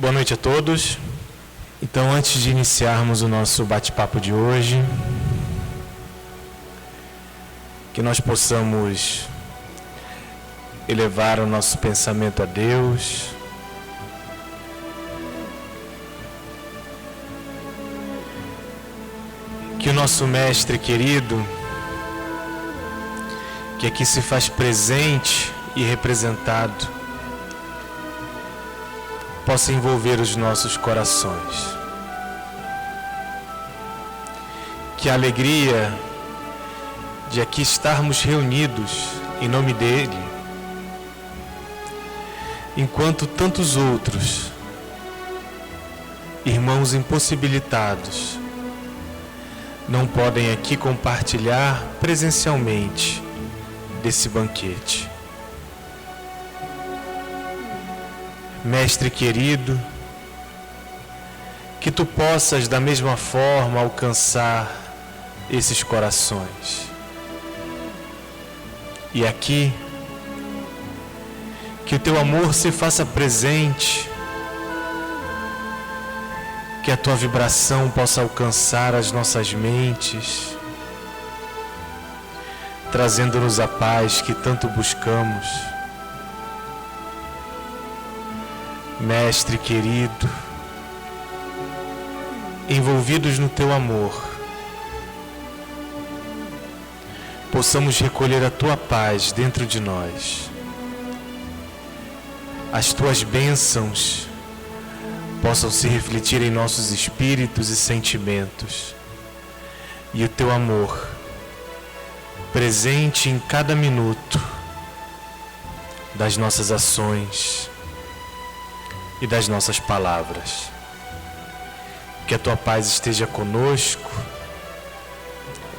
Boa noite a todos. Então, antes de iniciarmos o nosso bate-papo de hoje, que nós possamos elevar o nosso pensamento a Deus, que o nosso Mestre querido, que aqui se faz presente e representado, possa envolver os nossos corações. Que a alegria de aqui estarmos reunidos em nome dele, enquanto tantos outros irmãos impossibilitados não podem aqui compartilhar presencialmente desse banquete. Mestre querido, que tu possas da mesma forma alcançar esses corações. E aqui, que o teu amor se faça presente, que a tua vibração possa alcançar as nossas mentes, trazendo-nos a paz que tanto buscamos. Mestre querido, envolvidos no teu amor, possamos recolher a tua paz dentro de nós. As tuas bênçãos possam se refletir em nossos espíritos e sentimentos, e o teu amor presente em cada minuto das nossas ações e das nossas palavras. Que a tua paz esteja conosco,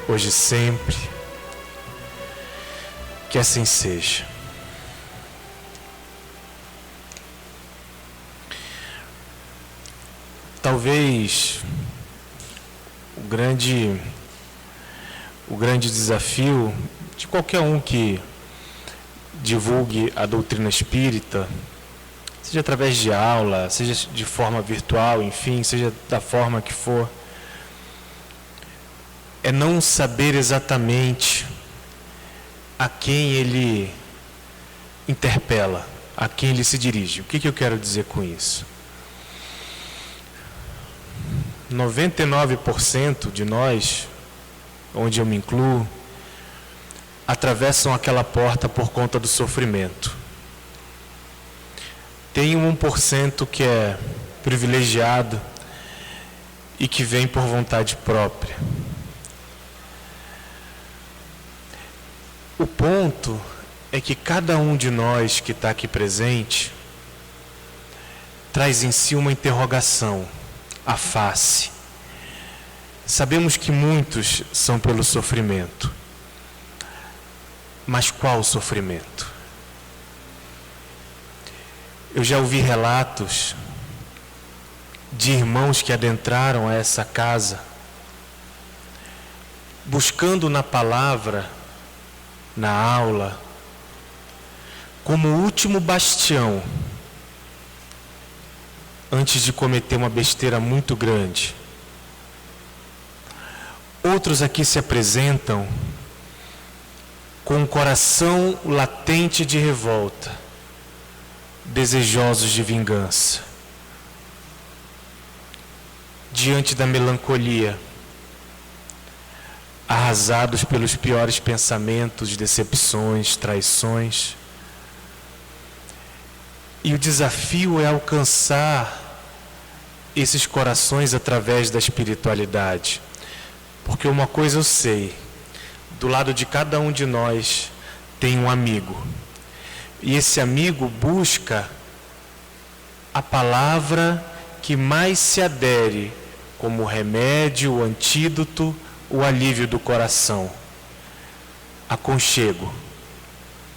hoje e sempre. Que assim seja. Talvez o grande desafio de qualquer um que divulgue a doutrina espírita, seja através de aula, seja de forma virtual, enfim, seja da forma que for, é não saber exatamente a quem ele interpela, a quem ele se dirige. O que eu quero dizer com isso? 99% de nós, onde eu me incluo, atravessam aquela porta por conta do sofrimento. Tem 1% que é privilegiado e que vem por vontade própria. O ponto é que cada um de nós que está aqui presente traz em si uma interrogação, a face. Sabemos que muitos são pelo sofrimento, mas qual sofrimento? Eu já ouvi relatos de irmãos que adentraram a essa casa, buscando na palavra, na aula, como último bastião, antes de cometer uma besteira muito grande. Outros aqui se apresentam com um coração latente de revolta, desejosos de vingança, diante da melancolia, arrasados pelos piores pensamentos, decepções, traições. E o desafio é alcançar esses corações através da espiritualidade. Porque uma coisa eu sei, do lado de cada um de nós tem um amigo. E esse amigo busca a palavra que mais se adere como remédio, o antídoto, o alívio do coração. Aconchego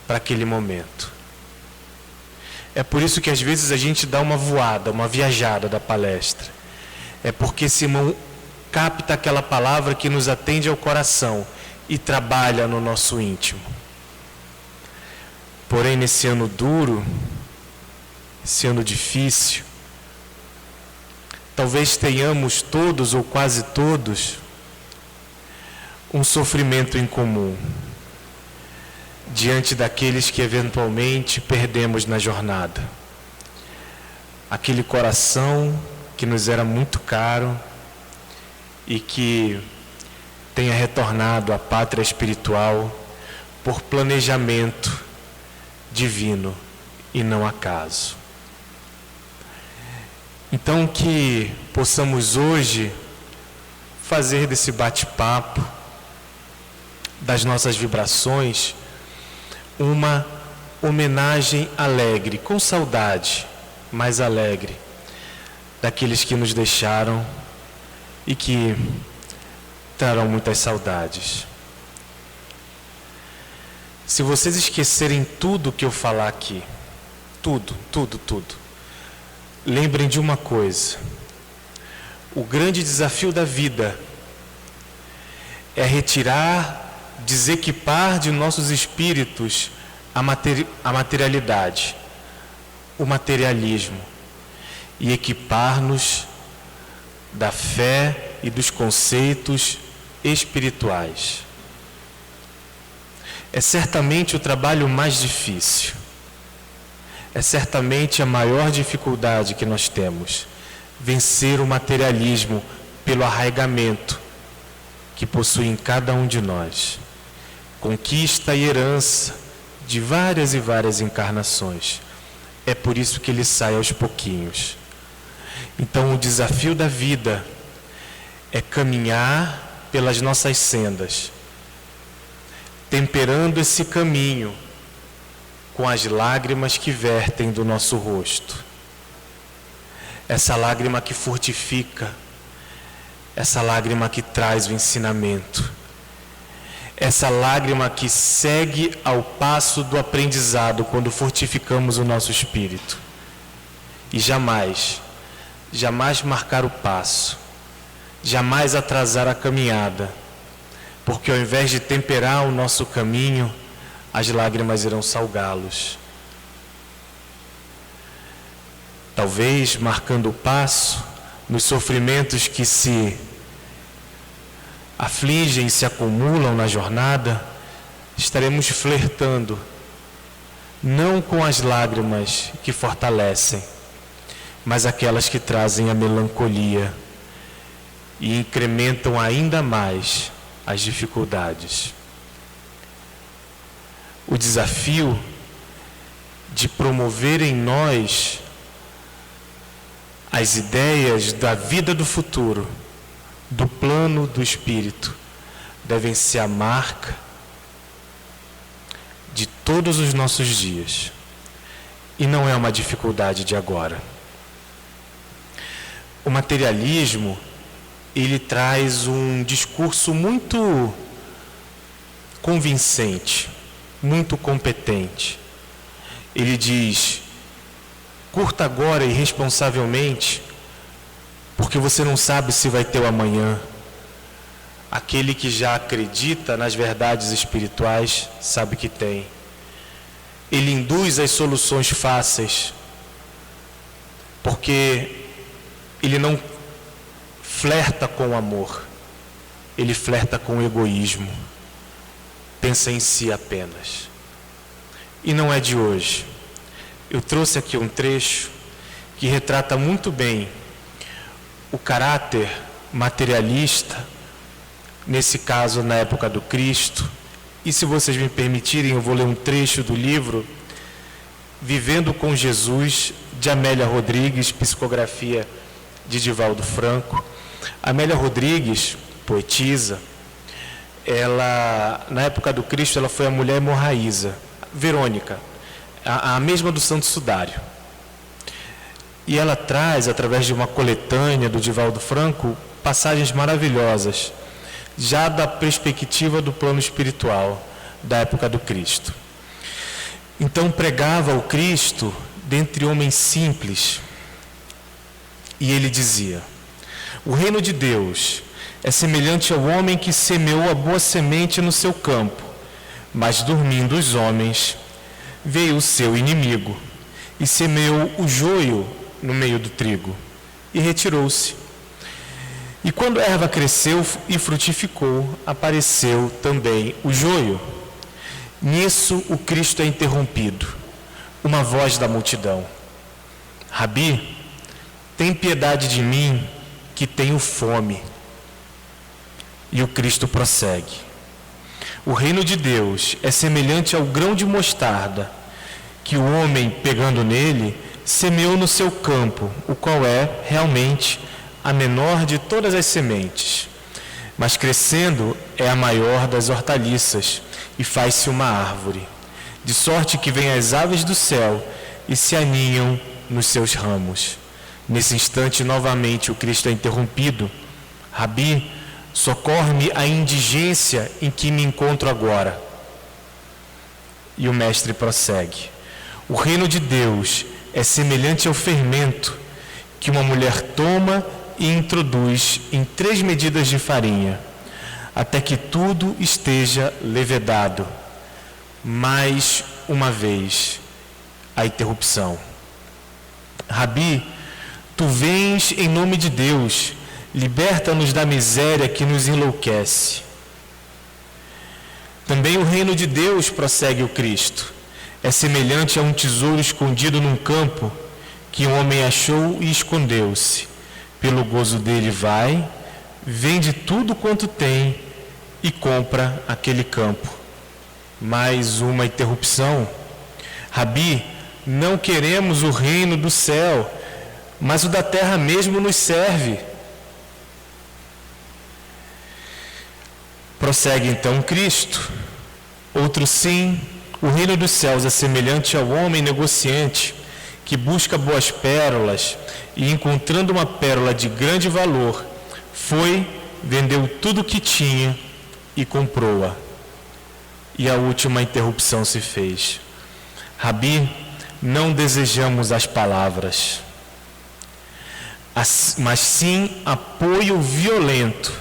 para aquele momento. É por isso que às vezes a gente dá uma voada, uma viajada da palestra. É porque esse irmão capta aquela palavra que nos atende ao coração e trabalha no nosso íntimo. Porém, nesse ano duro, esse ano difícil, talvez tenhamos todos ou quase todos um sofrimento em comum diante daqueles que eventualmente perdemos na jornada. Aquele coração que nos era muito caro e que tenha retornado à pátria espiritual por planejamento divino e não acaso. Então, que possamos hoje fazer desse bate-papo, das nossas vibrações, uma homenagem alegre, com saudade, mas alegre, daqueles que nos deixaram e que trarão muitas saudades. Se vocês esquecerem tudo que eu falar aqui, tudo, lembrem de uma coisa: o grande desafio da vida é retirar, desequipar de nossos espíritos a materialidade, o materialismo, e equipar-nos da fé e dos conceitos espirituais. É certamente o trabalho mais difícil. É certamente a maior dificuldade que nós temos, vencer o materialismo pelo arraigamento que possui em cada um de nós. Conquista e herança de várias e várias encarnações. É por isso que ele sai aos pouquinhos. Então, o desafio da vida é caminhar pelas nossas sendas, temperando esse caminho com as lágrimas que vertem do nosso rosto. Essa lágrima que fortifica, essa lágrima que traz o ensinamento, essa lágrima que segue ao passo do aprendizado quando fortificamos o nosso espírito. E jamais marcar o passo, jamais atrasar a caminhada, porque ao invés de temperar o nosso caminho, as lágrimas irão salgá-los. Talvez, marcando o passo, nos sofrimentos que se afligem e se acumulam na jornada, estaremos flertando, não com as lágrimas que fortalecem, mas aquelas que trazem a melancolia e incrementam ainda mais as dificuldades. O desafio de promover em nós as ideias da vida do futuro, do plano do espírito, devem ser a marca de todos os nossos dias. E não é uma dificuldade de agora. O materialismo, ele traz um discurso muito convincente, muito competente. Ele diz: curta agora irresponsavelmente, porque você não sabe se vai ter o amanhã. Aquele que já acredita nas verdades espirituais sabe que tem. Ele induz as soluções fáceis, porque ele não flerta com o amor, ele flerta com o egoísmo, pensa em si apenas. E não é de hoje. Eu trouxe aqui um trecho que retrata muito bem o caráter materialista, nesse caso na época do Cristo. E se vocês me permitirem, eu vou ler um trecho do livro Vivendo com Jesus, de Amélia Rodrigues, psicografia de Divaldo Franco. Amélia Rodrigues, poetisa, ela, na época do Cristo, ela foi a mulher hemorraísa, Verônica, a mesma do Santo Sudário. E ela traz, através de uma coletânea do Divaldo Franco, passagens maravilhosas, já da perspectiva do plano espiritual da época do Cristo. Então pregava o Cristo dentre homens simples, e ele dizia: o reino de Deus é semelhante ao homem que semeou a boa semente no seu campo, mas dormindo os homens, veio o seu inimigo e semeou o joio no meio do trigo. e retirou-se. E quando a erva cresceu e frutificou, apareceu também o joio. Nisso o Cristo é interrompido. Uma voz da multidão: Rabi, tem piedade de mim, que tenho fome. E o Cristo prossegue: o reino de Deus é semelhante ao grão de mostarda, que o homem, pegando nele, semeou no seu campo, o qual é, realmente, a menor de todas as sementes. Mas crescendo é a maior das hortaliças, e faz-se uma árvore, de sorte que vêm as aves do céu e se aninham nos seus ramos. Nesse instante, novamente, o Cristo é interrompido: Rabi, socorre-me a indigência em que me encontro agora. E o mestre prossegue: o reino de Deus é semelhante ao fermento que uma mulher toma e introduz em 3 medidas de farinha, até que tudo esteja levedado. Mais uma vez, a interrupção: Rabi, tu vens em nome de Deus, liberta-nos da miséria que nos enlouquece. Também o reino de Deus, prossegue o Cristo, é semelhante a um tesouro escondido num campo, que um homem achou e escondeu-se. Pelo gozo dele vai, vende tudo quanto tem e compra aquele campo. Mais uma interrupção: Rabi, não queremos o reino do céu, mas o da terra mesmo nos serve. Prossegue então Cristo: outro sim, o reino dos céus é semelhante ao homem negociante, que busca boas pérolas, e encontrando uma pérola de grande valor, foi, vendeu tudo o que tinha e comprou-a. E a última interrupção se fez: Rabi, não desejamos as palavras, mas sim apoio violento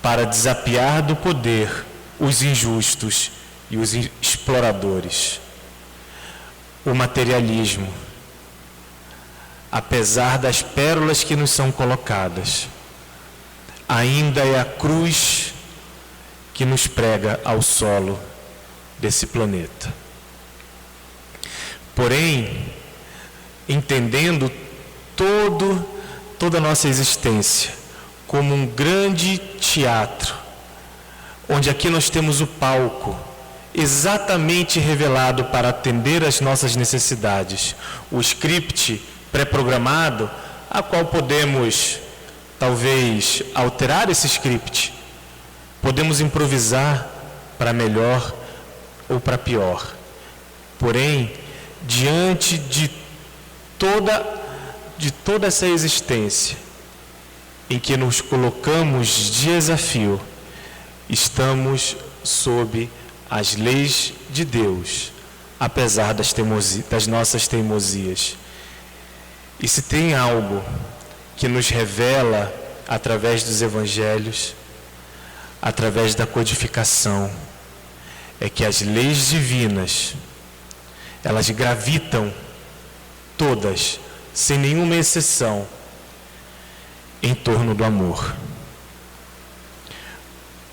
para desapiar do poder os injustos e os exploradores. O materialismo, apesar das pérolas que nos são colocadas, ainda é a cruz que nos prega ao solo desse planeta. Porém, entendendo toda a nossa existência como um grande teatro, onde aqui nós temos o palco exatamente revelado para atender às nossas necessidades, o script pré-programado, a qual podemos talvez alterar esse script, podemos improvisar para melhor ou para pior. Porém, diante de toda essa existência em que nos colocamos de desafio, estamos sob as leis de Deus, apesar das nossas teimosias. E se tem algo que nos revela através dos evangelhos, através da codificação, é que as leis divinas, elas gravitam todas, sem nenhuma exceção, em torno do amor.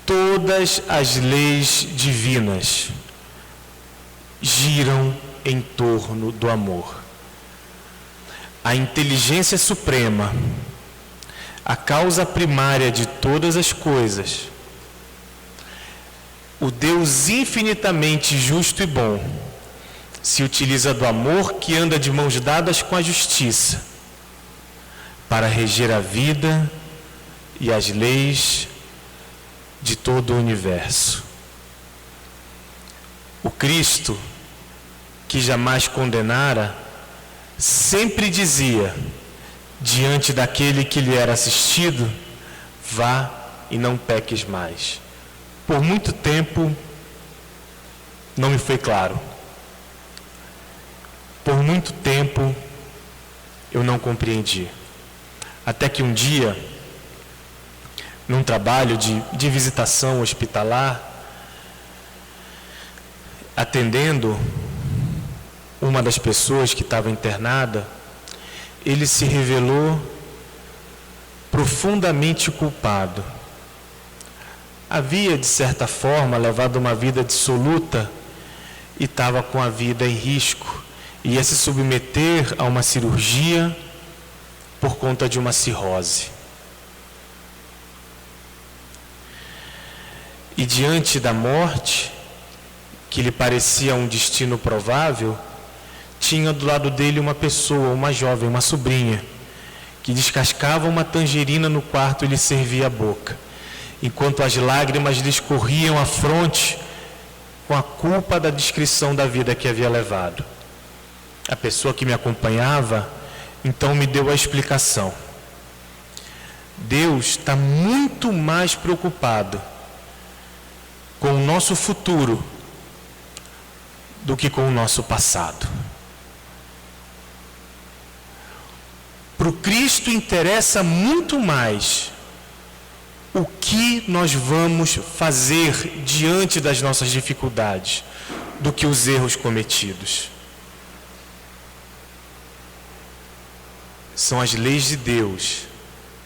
Todas as leis divinas giram em torno do amor. A inteligência suprema, a causa primária de todas as coisas, o Deus infinitamente justo e bom, se utiliza do amor que anda de mãos dadas com a justiça, para reger a vida e as leis de todo o universo. O Cristo, que jamais condenara, sempre dizia, diante daquele que lhe era assistido: vá e não peques mais. Por muito tempo não me foi claro. Por muito tempo eu não compreendi. Até que um dia, num trabalho de visitação hospitalar, atendendo uma das pessoas que estava internada, ele se revelou profundamente culpado. Havia, de certa forma, levado uma vida dissoluta e estava com a vida em risco. Ia se submeter a uma cirurgia por conta de uma cirrose. E diante da morte, que lhe parecia um destino provável, tinha do lado dele uma pessoa, uma jovem, uma sobrinha, que descascava uma tangerina no quarto e lhe servia a boca, enquanto as lágrimas lhe escorriam à fronte com a culpa da descrição da vida que havia levado. A pessoa que me acompanhava, então, me deu a explicação. Deus está muito mais preocupado com o nosso futuro do que com o nosso passado. Para o Cristo interessa muito mais o que nós vamos fazer diante das nossas dificuldades do que os erros cometidos. São as leis de Deus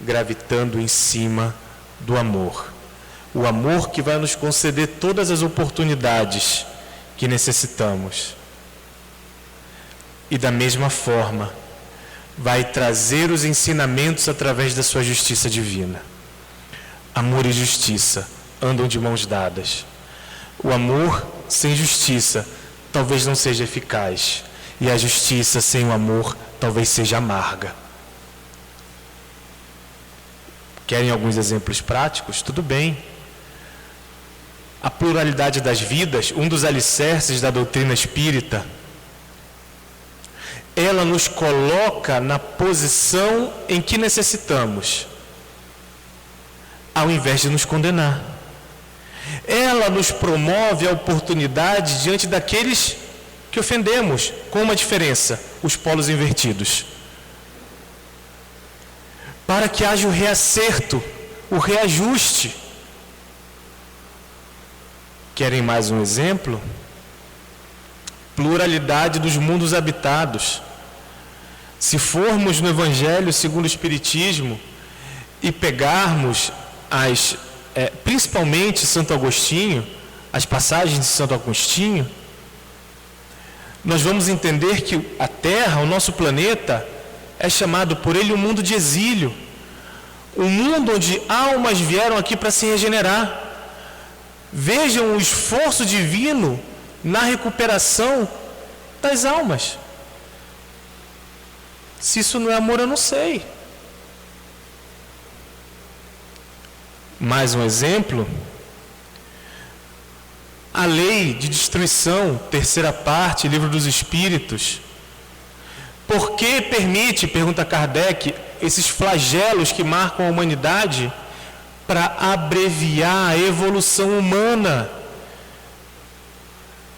gravitando em cima do amor. O amor que vai nos conceder todas as oportunidades que necessitamos. E da mesma forma, vai trazer os ensinamentos através da sua justiça divina. Amor e justiça andam de mãos dadas. O amor sem justiça talvez não seja eficaz, e a justiça sem o amor talvez seja amarga. Querem alguns exemplos práticos? Tudo bem. A pluralidade das vidas, um dos alicerces da doutrina espírita, ela nos coloca na posição em que necessitamos, ao invés de nos condenar. Ela nos promove a oportunidade diante daqueles que ofendemos, com uma diferença: os polos invertidos. Para que haja o reacerto, o reajuste. Querem mais um exemplo? Pluralidade dos mundos habitados. Se formos no Evangelho segundo o Espiritismo e pegarmos principalmente Santo Agostinho, as passagens de Santo Agostinho, nós vamos entender que a Terra, o nosso planeta, é chamado por ele um mundo de exílio, um mundo onde almas vieram aqui para se regenerar. Vejam o esforço divino na recuperação das almas. Se isso não é amor, eu não sei. Mais um exemplo: a lei de destruição, terceira parte, Livro dos Espíritos. Por que permite, pergunta Kardec, esses flagelos que marcam a humanidade? Para abreviar a evolução humana,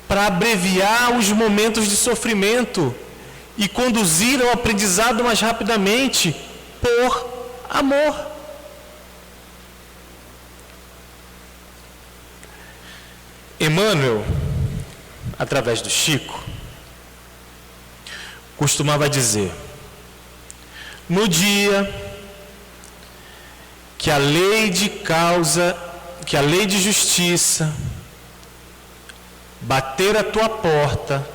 para abreviar os momentos de sofrimento e conduzir ao aprendizado mais rapidamente, por amor. Emmanuel, através do Chico, costumava dizer: no dia que a lei de causa, que a lei de justiça bater a tua porta,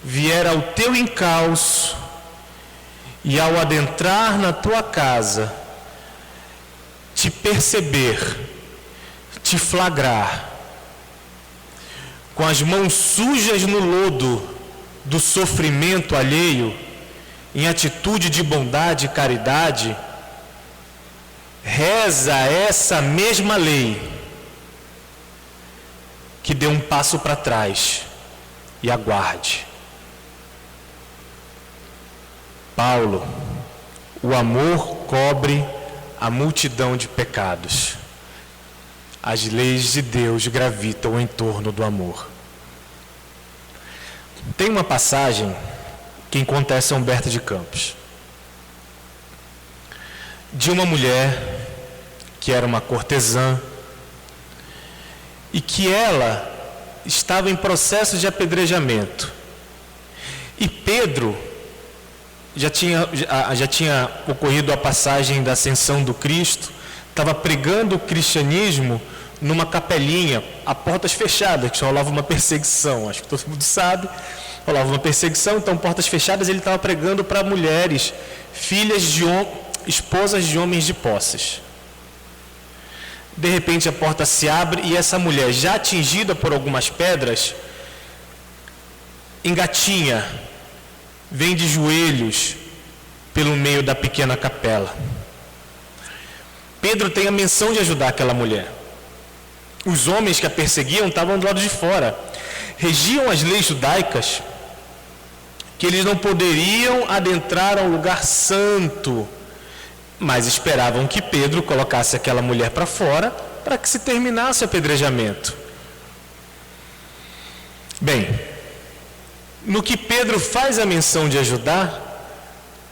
vier ao teu encalço e ao adentrar na tua casa, te perceber, te flagrar, com as mãos sujas no lodo do sofrimento alheio, em atitude de bondade e caridade, reza essa mesma lei que dê um passo para trás e aguarde. Paulo: o amor cobre a multidão de pecados. As leis de Deus gravitam em torno do amor. Tem uma passagem que conta essa Humberto de Campos, de uma mulher que era uma cortesã e que ela estava em processo de apedrejamento. E Pedro, já tinha ocorrido a passagem da ascensão do Cristo, estava pregando o cristianismo numa capelinha, a portas fechadas, que rolava uma perseguição, acho que todo mundo sabe, rolava uma perseguição, então portas fechadas, ele estava pregando para mulheres, esposas de homens de posses. De repente a porta se abre e essa mulher, já atingida por algumas pedras, engatinha, vem de joelhos pelo meio da pequena capela. Pedro tem a menção de ajudar aquela mulher. Os homens que a perseguiam estavam do lado de fora. Regiam as leis judaicas que eles não poderiam adentrar ao lugar santo, mas esperavam que Pedro colocasse aquela mulher para fora para que se terminasse o apedrejamento. Bem, no que Pedro faz a menção de ajudar,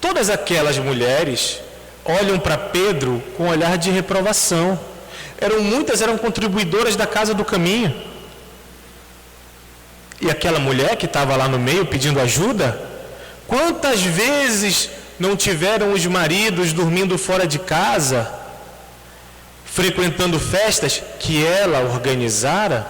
todas aquelas mulheres olham para Pedro com um olhar de reprovação. Muitas eram contribuidoras da Casa do Caminho. E aquela mulher que estava lá no meio pedindo ajuda, quantas vezes não tiveram os maridos dormindo fora de casa, frequentando festas que ela organizara?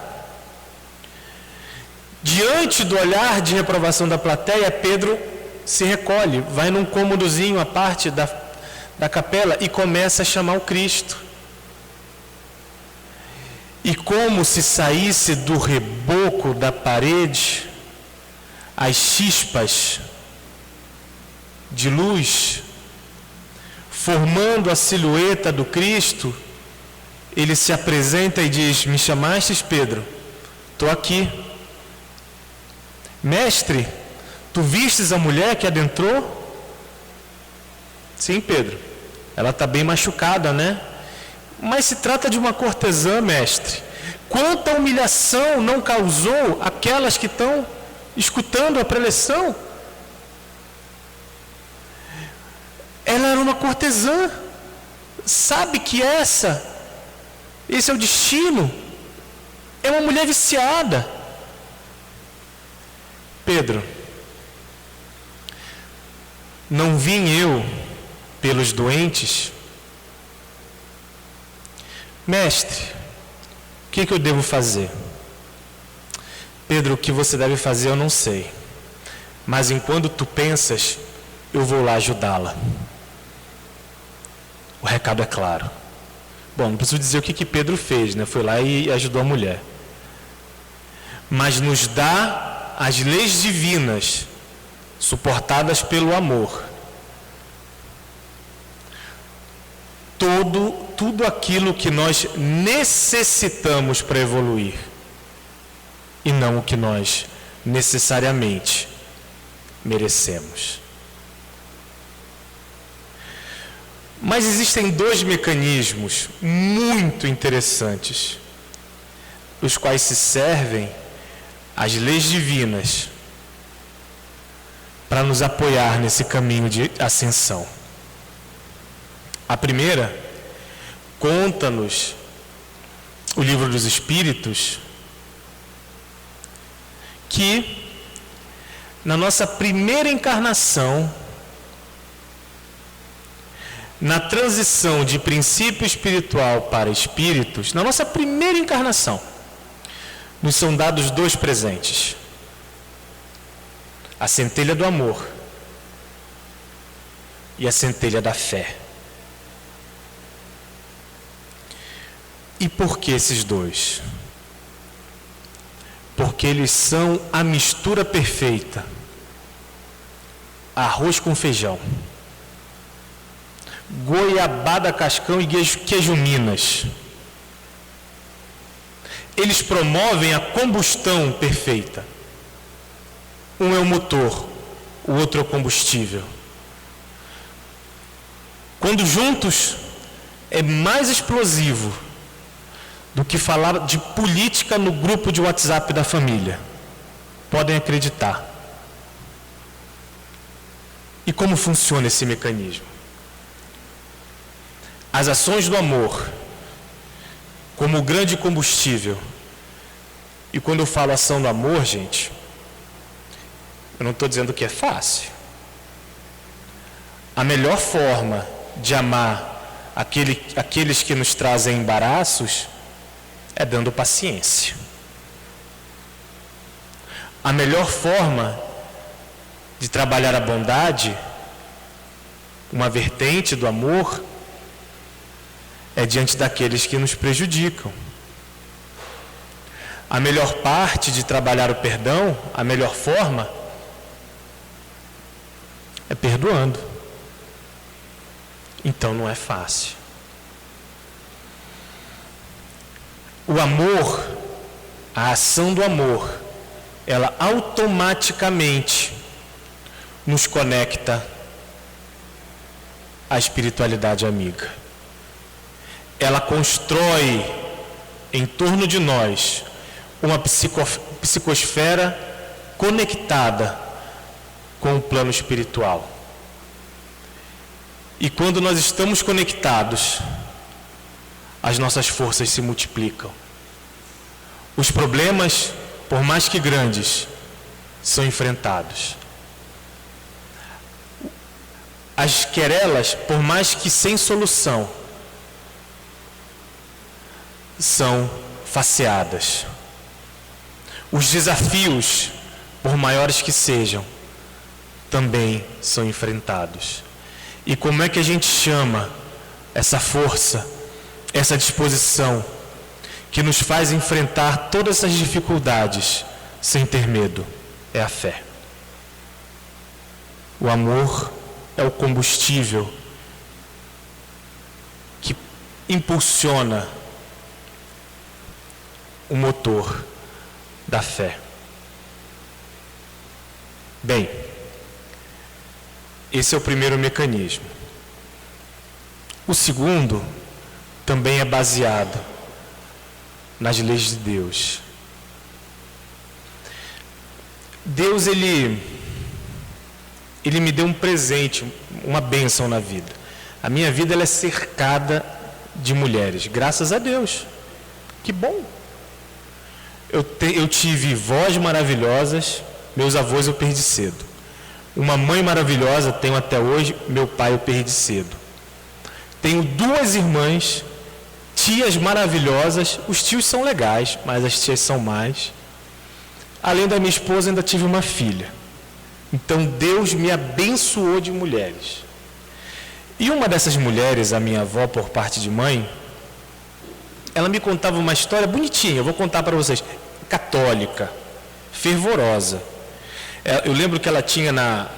Diante do olhar de reprovação da plateia, Pedro se recolhe, vai num cômodozinho à parte da capela e começa a chamar o Cristo. E como se saísse do reboco da parede, as chispas de luz, formando a silhueta do Cristo, ele se apresenta e diz: me chamastes, Pedro? Estou aqui. Mestre, tu vistes a mulher que adentrou? Sim, Pedro. Ela está bem machucada, né? Mas se trata de uma cortesã, mestre. Quanta humilhação não causou aquelas que estão escutando a preleção? Ela era uma cortesã. Sabe que esse é o destino. É uma mulher viciada. Pedro, não vim eu pelos doentes? Mestre, o que eu devo fazer? Pedro, o que você deve fazer eu não sei, mas enquanto tu pensas, eu vou lá ajudá-la. O recado é claro. Bom, não preciso dizer o que Pedro fez, né? Foi lá e ajudou a mulher. Mas nos dá as leis divinas, suportadas pelo amor. Tudo aquilo que nós necessitamos para evoluir, e não o que nós necessariamente merecemos. Mas existem dois mecanismos muito interessantes, os quais se servem as leis divinas para nos apoiar nesse caminho de ascensão. A primeira, conta-nos o Livro dos Espíritos, que na nossa primeira encarnação, na transição de princípio espiritual para espíritos, na nossa primeira encarnação, nos são dados dois presentes: a centelha do amor e a centelha da fé. E por que esses dois? Porque eles são a mistura perfeita. Arroz com feijão, goiabada cascão e queijo Minas. Eles promovem a combustão perfeita. Um é o motor, o outro é o combustível. Quando juntos, é mais explosivo do que falar de política no grupo de WhatsApp da família. Podem acreditar. E como funciona esse mecanismo? As ações do amor, como o grande combustível. E quando eu falo ação do amor, gente, eu não estou dizendo que é fácil. A melhor forma de amar aqueles que nos trazem embaraços é dando paciência. A melhor forma de trabalhar a bondade, uma vertente do amor, é diante daqueles que nos prejudicam. A melhor parte de trabalhar o perdão, a melhor forma, é perdoando. Então não é fácil. O amor, a ação do amor, ela automaticamente nos conecta à espiritualidade amiga. Ela constrói em torno de nós uma psicosfera conectada com o plano espiritual. E quando nós estamos conectados, as nossas forças se multiplicam. Os problemas, por mais que grandes, são enfrentados. As querelas, por mais que sem solução, são faceadas. Os desafios, por maiores que sejam, também são enfrentados. E como é que a gente chama essa força, essa disposição que nos faz enfrentar todas essas dificuldades sem ter medo? É a fé. O amor é o combustível que impulsiona o motor da fé. Bem, esse é o primeiro mecanismo. O segundo também é baseado nas leis de Deus. Deus, ele me deu um presente, uma bênção na vida. A minha vida ela é cercada de mulheres, graças a Deus. Que bom! Eu tive vós maravilhosas, meus avós eu perdi cedo. Uma mãe maravilhosa tenho até hoje, meu pai eu perdi cedo. Tenho 2 irmãs, tias maravilhosas, os tios são legais, mas as tias são mais. Além da minha esposa, ainda tive uma filha. Então Deus me abençoou de mulheres. E uma dessas mulheres, a minha avó por parte de mãe, ela me contava uma história bonitinha, eu vou contar para vocês. Católica, fervorosa. Eu lembro que ela tinha na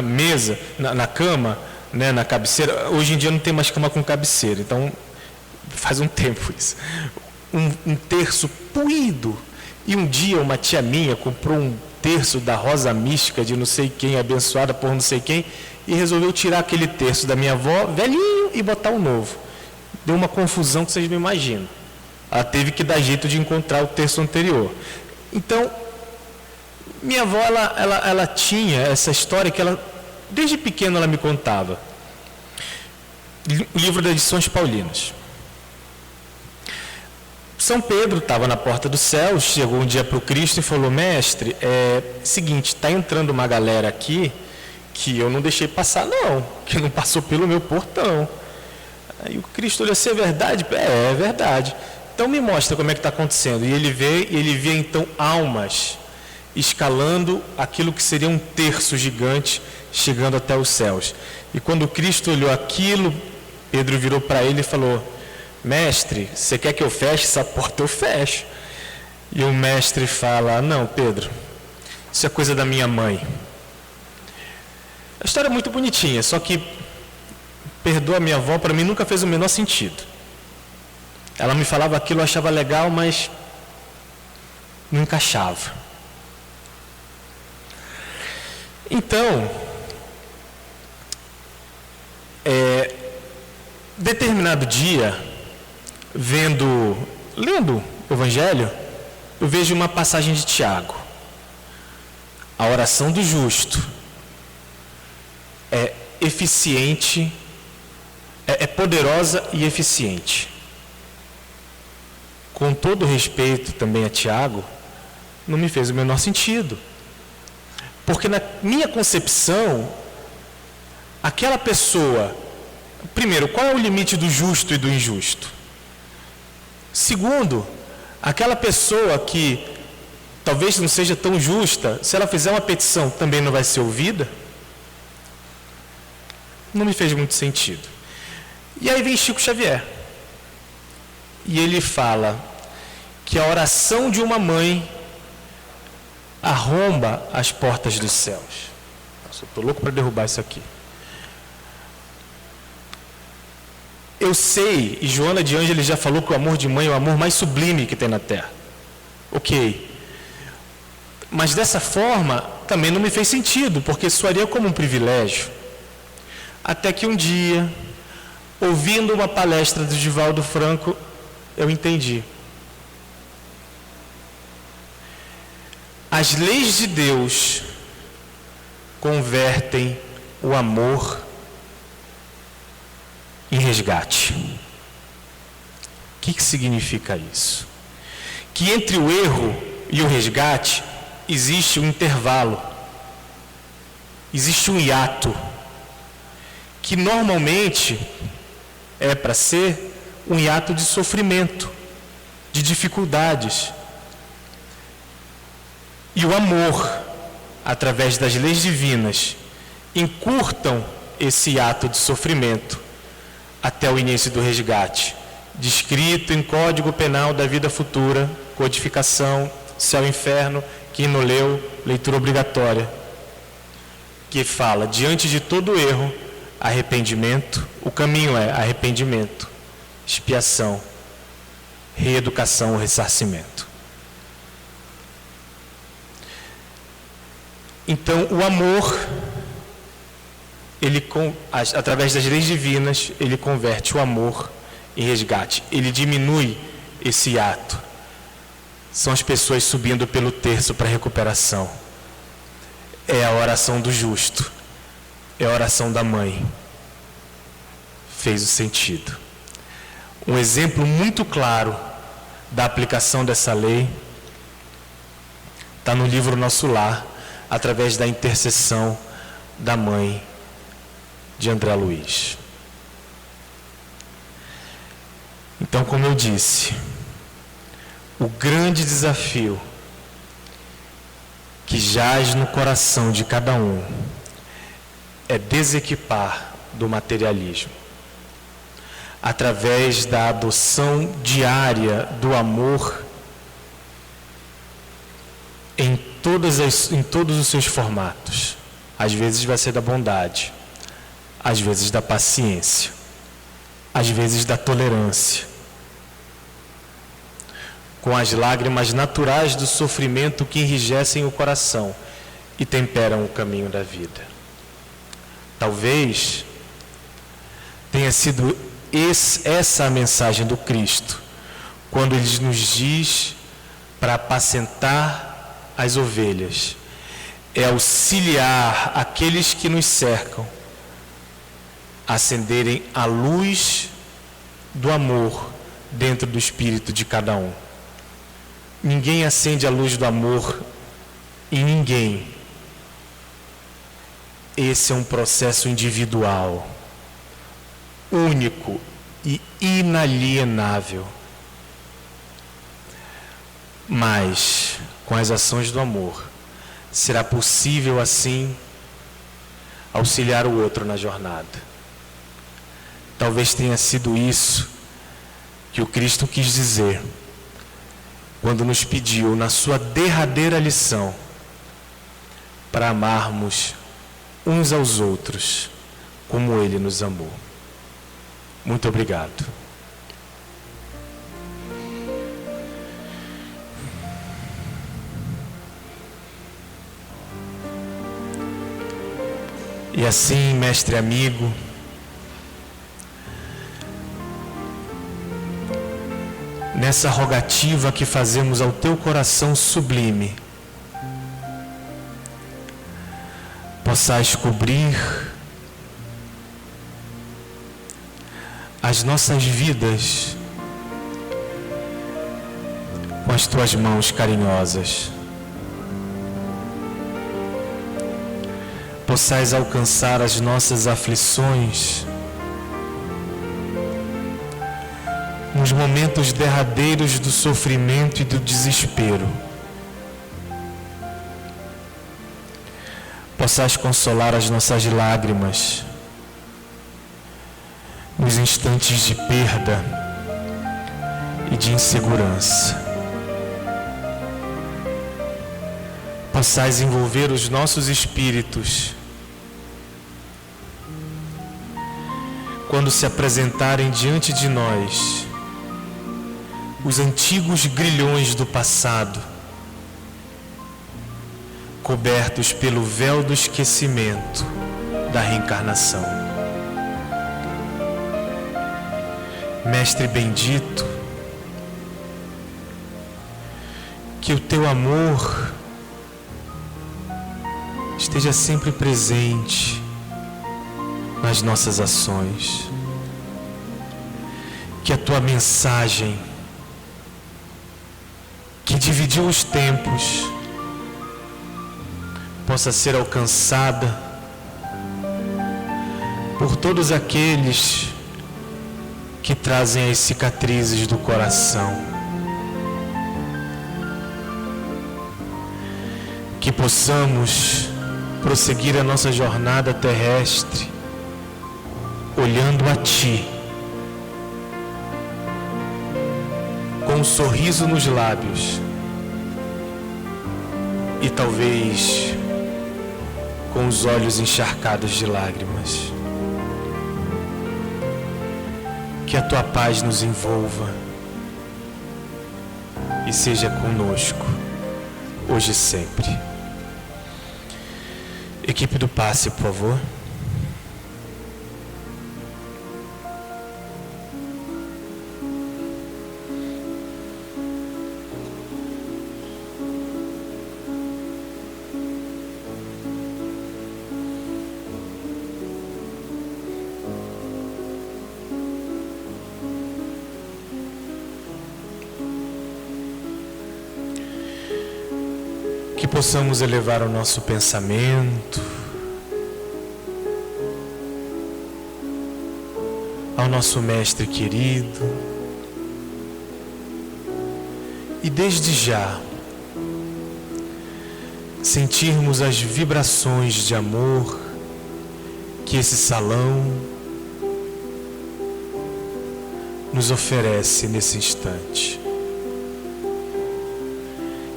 mesa, na cama, né, na cabeceira. Hoje em dia não tem mais cama com cabeceira, então faz um tempo isso. Um terço puído. E um dia uma tia minha comprou um terço da rosa mística de não sei quem, abençoada por não sei quem, e resolveu tirar aquele terço da minha avó, velhinho, e botar um novo. Deu uma confusão que vocês não imaginam. Ela teve que dar jeito de encontrar o terço anterior. Então, minha avó, ela tinha essa história que ela, desde pequena, ela me contava. O livro das Edições Paulinas. São Pedro estava na porta do céu, chegou um dia para o Cristo e falou: mestre, seguinte, está entrando uma galera aqui que eu não deixei passar não, que não passou pelo meu portão. Aí o Cristo olhou: assim, é verdade? É verdade. Então me mostra como é que está acontecendo. E ele vê então almas escalando aquilo que seria um terço gigante, chegando até os céus. E quando o Cristo olhou aquilo, Pedro virou para ele e falou: mestre, você quer que eu feche essa porta? Eu fecho. E o mestre fala: não, Pedro, isso é coisa da minha mãe. A história é muito bonitinha, só que, perdoa a minha avó, para mim nunca fez o menor sentido. Ela me falava aquilo, eu achava legal, mas não encaixava. Então, determinado dia, lendo o Evangelho, eu vejo uma passagem de Tiago. A oração do justo é eficiente, é poderosa e eficiente. Com todo respeito também a Tiago, não me fez o menor sentido. Porque na minha concepção, aquela pessoa, primeiro, qual é o limite do justo e do injusto? Segundo, aquela pessoa que talvez não seja tão justa, se ela fizer uma petição, também não vai ser ouvida? Não me fez muito sentido. E aí vem Chico Xavier. E ele fala que a oração de uma mãe arromba as portas dos céus. Nossa, eu estou louco para derrubar isso aqui. Eu sei, e Joana de Ângeles já falou que o amor de mãe é o amor mais sublime que tem na Terra. Ok. Mas dessa forma, também não me fez sentido, porque soaria como um privilégio. Até que um dia, ouvindo uma palestra do Divaldo Franco, eu entendi. As leis de Deus convertem o amor em resgate. O que significa isso? Que entre o erro e o resgate existe um intervalo, existe um hiato, que normalmente é para ser um hiato de sofrimento, de dificuldades. E o amor, através das leis divinas, encurtam esse hiato de sofrimento até o início do resgate, descrito em Código Penal da Vida Futura, codificação, céu e inferno, quem não leu, leitura obrigatória, que fala, diante de todo erro, arrependimento, o caminho é arrependimento, expiação, reeducação ou ressarcimento. Então, o amor, através das leis divinas, ele converte o amor em resgate. Ele diminui esse ato. São as pessoas subindo pelo terço para recuperação. É a oração do justo. É a oração da mãe. Fez o sentido. Um exemplo muito claro da aplicação dessa lei está no livro Nosso Lar, através da intercessão da mãe de André Luiz. Então, como eu disse, o grande desafio que jaz no coração de cada um é desequipar do materialismo, através da adoção diária do amor em todos os seus formatos. Às vezes vai ser da bondade, às vezes da paciência, às vezes da tolerância, com as lágrimas naturais do sofrimento que enrijecem o coração e temperam o caminho da vida. Talvez tenha sido essa a mensagem do Cristo, quando Ele nos diz para apacentar as ovelhas, é auxiliar aqueles que nos cercam a acenderem a luz do amor dentro do espírito de cada um. Ninguém acende a luz do amor em ninguém. Esse é um processo individual, único e inalienável. Mas, com as ações do amor, será possível assim auxiliar o outro na jornada. Talvez tenha sido isso que o Cristo quis dizer quando nos pediu, na sua derradeira lição, para amarmos uns aos outros como Ele nos amou. Muito obrigado. E assim, mestre amigo, nessa rogativa que fazemos ao teu coração sublime, possais cobrir as nossas vidas com as tuas mãos carinhosas. possais alcançar as nossas aflições nos momentos derradeiros do sofrimento e do desespero. Possais consolar as nossas lágrimas nos instantes de perda e de insegurança. Possais envolver os nossos espíritos quando se apresentarem diante de nós os antigos grilhões do passado, cobertos pelo véu do esquecimento da reencarnação. Mestre bendito, que o teu amor esteja sempre presente nas nossas ações, que a tua mensagem, que dividiu os tempos, possa ser alcançada por todos aqueles que trazem as cicatrizes do coração. Que possamos prosseguir a nossa jornada terrestre olhando a Ti, com um sorriso nos lábios e talvez com os olhos encharcados de lágrimas. Que a Tua paz nos envolva e seja conosco, hoje e sempre. Equipe do passe, por favor. Que possamos elevar o nosso pensamento ao nosso Mestre querido e desde já sentirmos as vibrações de amor que esse salão nos oferece nesse instante.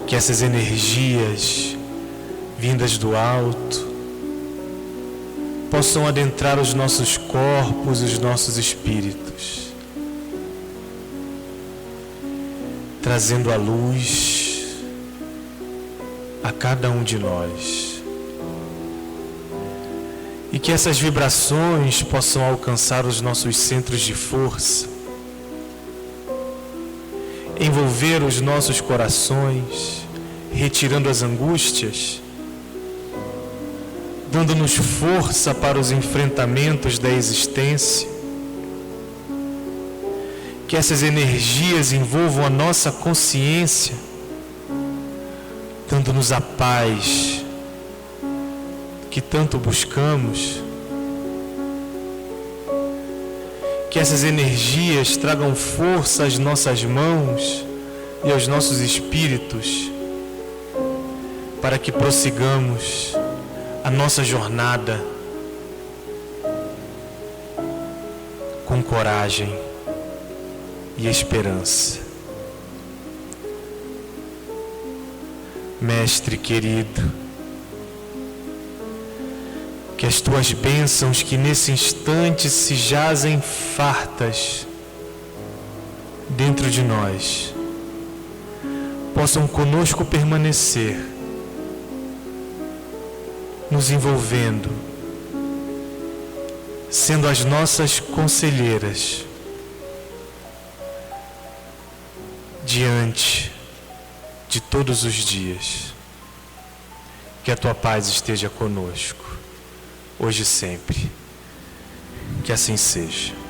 Que essas energias vindas do alto possam adentrar os nossos corpos, os nossos espíritos, trazendo a luz a cada um de nós. E que essas vibrações possam alcançar os nossos centros de força, envolver os nossos corações, retirando as angústias, dando-nos força para os enfrentamentos da existência. Que essas energias envolvam a nossa consciência, dando-nos a paz que tanto buscamos. Que essas energias tragam força às nossas mãos e aos nossos espíritos, para que prossigamos a nossa jornada com coragem e esperança. Mestre querido, que as tuas bênçãos que nesse instante se jazem fartas dentro de nós, possam conosco permanecer, nos envolvendo, sendo as nossas conselheiras diante de todos os dias. Que a tua paz esteja conosco, hoje e sempre. Que assim seja.